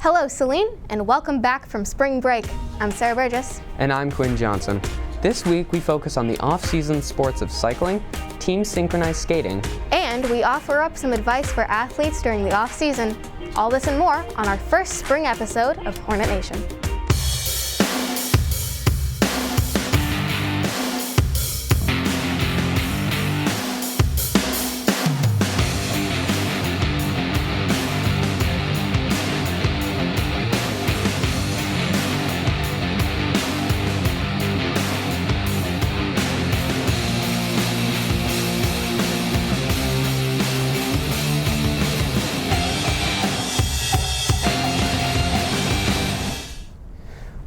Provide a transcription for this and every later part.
Hello, Celine, and welcome back from spring break. I'm Sarah Burgess. And I'm Quin Johnson. This week we focus on the off-season sports of cycling, team synchronized skating, and we offer up some advice for athletes during the off-season. All this and more on our first spring episode of Hornet Nation.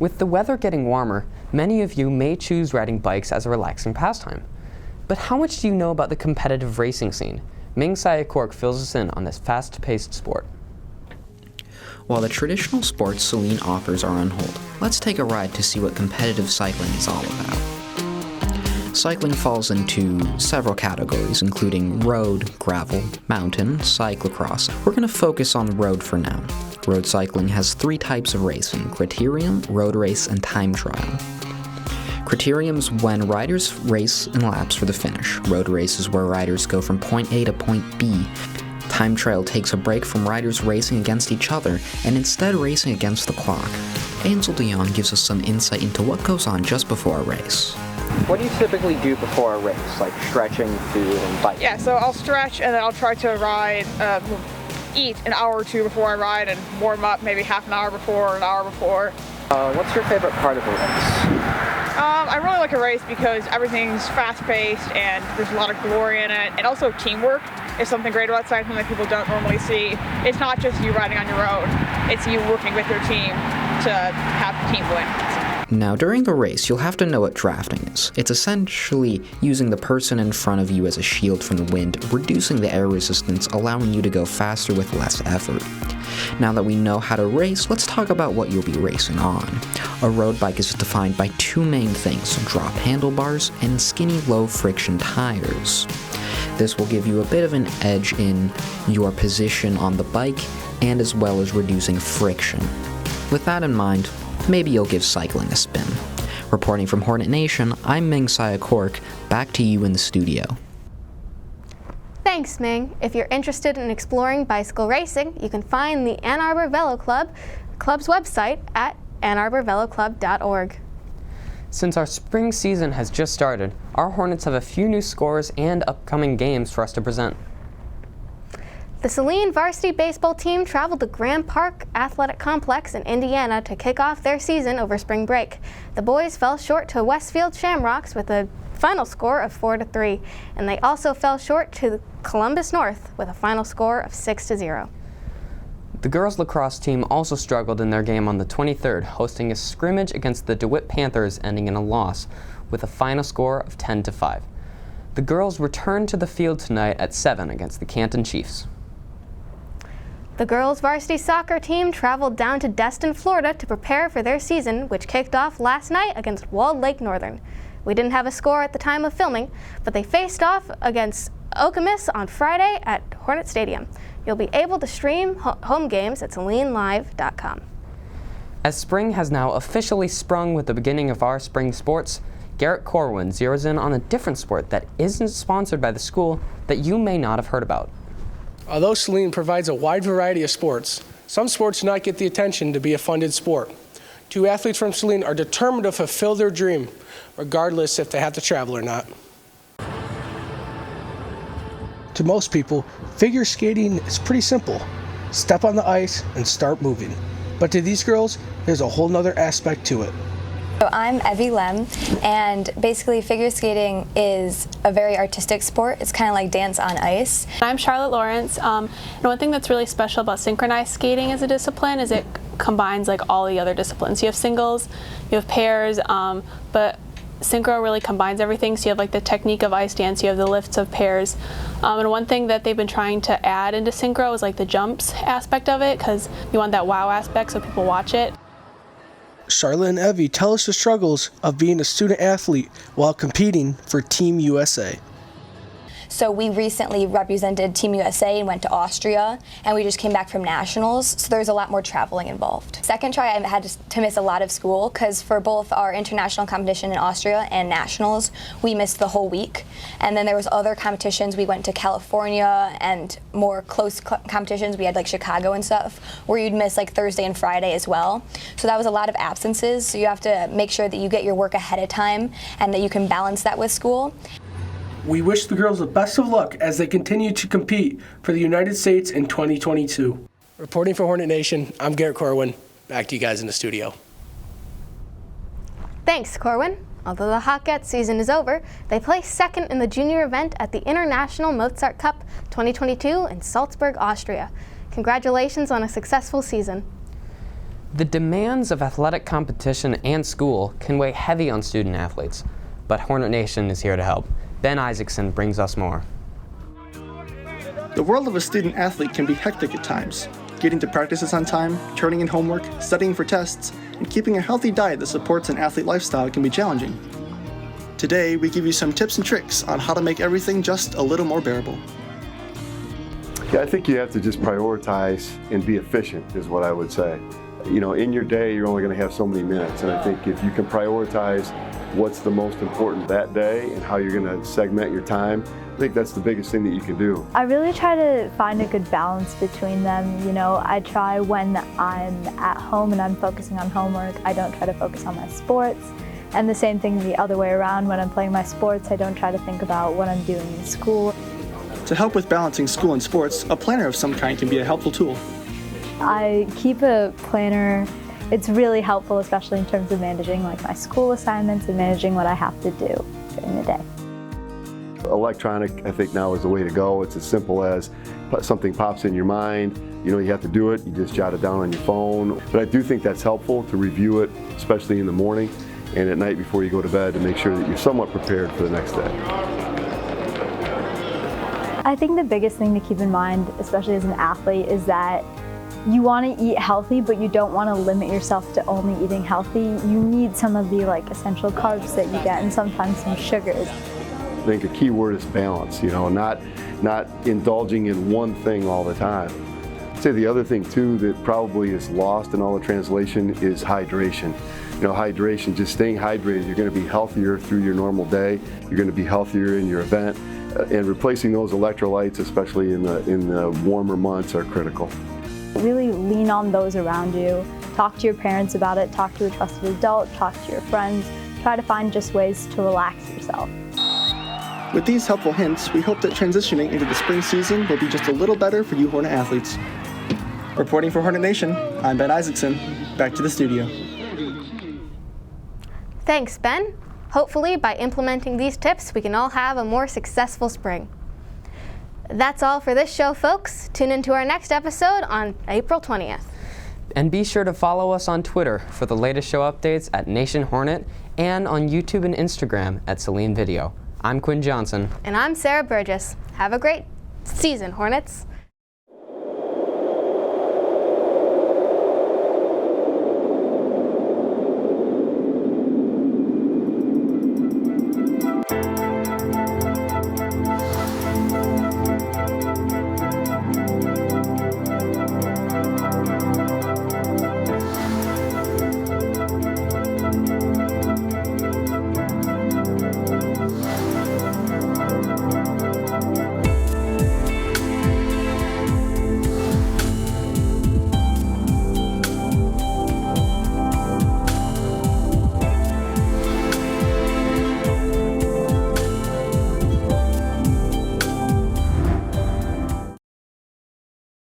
With the weather getting warmer, many of you may choose riding bikes as a relaxing pastime. But how much do you know about the competitive racing scene? Ming Cork fills us in on this fast-paced sport. While the traditional sports Celine offers are on hold, let's take a ride to see what competitive cycling is all about. Cycling falls into several categories, including road, gravel, mountain, cyclocross. We're going to focus on road for now. Road cycling has three types of racing: criterium, road race, and time trial. Criterium is when riders race in laps for the finish. Road race is where riders go from point A to point B. Time trial takes a break from riders racing against each other and instead racing against the clock. Ansel Dion gives us some insight into what goes on just before a race. What do you typically do before a race, like stretching, food, and biking? Yeah, so I'll stretch and then I'll try to ride, eat an hour or two before I ride and warm up maybe half an hour before or an hour before. What's your favorite part of a race? I really like a race because everything's fast-paced and there's a lot of glory in it, and also teamwork is something great about cycling that people don't normally see. It's not just you riding on your own, it's you working with your team to have the team win. Now, during the race, you'll have to know what drafting is. It's essentially using the person in front of you as a shield from the wind, reducing the air resistance, allowing you to go faster with less effort. Now that we know how to race, let's talk about what you'll be racing on. A road bike is defined by two main things: drop handlebars and skinny low-friction tires. This will give you a bit of an edge in your position on the bike, and as well as reducing friction. With that in mind, maybe you'll give cycling a spin. Reporting from Hornet Nation, I'm Ming Cork. Back to you in the studio. Thanks, Ming. If you're interested in exploring bicycle racing, you can find the Ann Arbor Velo Club's website at annarborveloclub.org. Since our spring season has just started, our Hornets have a few new scores and upcoming games for us to present. The Celine varsity baseball team traveled to Grand Park Athletic Complex in Indiana to kick off their season over spring break. The boys fell short to Westfield Shamrocks with a final score of 4-3, and they also fell short to Columbus North with a final score of 6-0. The girls lacrosse team also struggled in their game on the 23rd, hosting a scrimmage against the DeWitt Panthers, ending in a loss with a final score of 10-5. The girls returned to the field tonight at 7 against the Canton Chiefs. The girls' varsity soccer team traveled down to Destin, Florida to prepare for their season, which kicked off last night against Walled Lake Northern. We didn't have a score at the time of filming, but they faced off against Okemos on Friday at Hornet Stadium. You'll be able to stream home games at SelineLive.com. As spring has now officially sprung with the beginning of our spring sports, Garrett Corwin zeroes in on a different sport that isn't sponsored by the school that you may not have heard about. Although Celine provides a wide variety of sports, some sports do not get the attention to be a funded sport. Two athletes from Celine are determined to fulfill their dream, regardless if they have to travel or not. To most people, figure skating is pretty simple. Step on the ice and start moving. But to these girls, there's a whole nother aspect to it. So I'm Evie Lem, and basically figure skating is a very artistic sport. It's kind of like dance on ice. I'm Charlotte Lawrence, and one thing that's really special about synchronized skating as a discipline is it combines like all the other disciplines. You have singles, you have pairs, but synchro really combines everything. So you have like the technique of ice dance, you have the lifts of pairs, and one thing that they've been trying to add into synchro is like the jumps aspect of it, because you want that wow aspect so people watch it. Charlotte and Evie tell us the struggles of being a student athlete while competing for Team USA. So we recently represented Team USA and went to Austria, and we just came back from nationals, so there's a lot more traveling involved. Second try, I had to miss a lot of school, because for both our international competition in Austria and nationals, we missed the whole week. And then there was other competitions. We went to California, and more close competitions, we had like Chicago and stuff, where you'd miss like Thursday and Friday as well. So that was a lot of absences, so you have to make sure that you get your work ahead of time and that you can balance that with school. We wish the girls the best of luck as they continue to compete for the United States in 2022. Reporting for Hornet Nation, I'm Garrett Corwin. Back to you guys in the studio. Thanks, Corwin. Although the Hockettes season is over, they placed second in the junior event at the International Mozart Cup 2022 in Salzburg, Austria. Congratulations on a successful season. The demands of athletic competition and school can weigh heavy on student athletes, but Hornet Nation is here to help. Ben Isaacson brings us more. The world of a student athlete can be hectic at times. Getting to practices on time, turning in homework, studying for tests, and keeping a healthy diet that supports an athlete lifestyle can be challenging. Today, we give you some tips and tricks on how to make everything just a little more bearable. Yeah, I think you have to just prioritize and be efficient is what I would say. You know, in your day, you're only going to have so many minutes, and I think if you can prioritize what's the most important that day and how you're going to segment your time, I think that's the biggest thing that you can do. I really try to find a good balance between them. You know, I try when I'm at home and I'm focusing on homework, I don't try to focus on my sports. And the same thing the other way around, when I'm playing my sports, I don't try to think about what I'm doing in school. To help with balancing school and sports, a planner of some kind can be a helpful tool. I keep a planner. It's really helpful, especially in terms of managing like my school assignments and managing what I have to do during the day. Electronic, I think now is the way to go. It's as simple as something pops in your mind, you know you have to do it, you just jot it down on your phone. But I do think that's helpful to review it, especially in the morning and at night before you go to bed, to make sure that you're somewhat prepared for the next day. I think the biggest thing to keep in mind, especially as an athlete, is that you want to eat healthy, but you don't want to limit yourself to only eating healthy. You need some of the essential carbs that you get, and sometimes some sugars. I think a key word is balance, you know, not indulging in one thing all the time. I'd say the other thing too that probably is lost in all the translation is hydration. You know, hydration, just staying hydrated, you're going to be healthier through your normal day, you're going to be healthier in your event, and replacing those electrolytes, especially in the warmer months, are critical. Really lean on those around you. Talk to your parents about it, talk to a trusted adult, talk to your friends. Try to find just ways to relax yourself. With these helpful hints, we hope that transitioning into the spring season will be just a little better for you Hornet athletes. Reporting for Hornet Nation, I'm Ben Isaacson. Back to the studio. Thanks, Ben. Hopefully, by implementing these tips, we can all have a more successful spring. That's all for this show, folks. Tune into our next episode on April 20th. And be sure to follow us on Twitter for the latest show updates at Nation Hornet and on YouTube and Instagram at Celine Video. I'm Quin Johnson. And I'm Sarah Burgess. Have a great season, Hornets.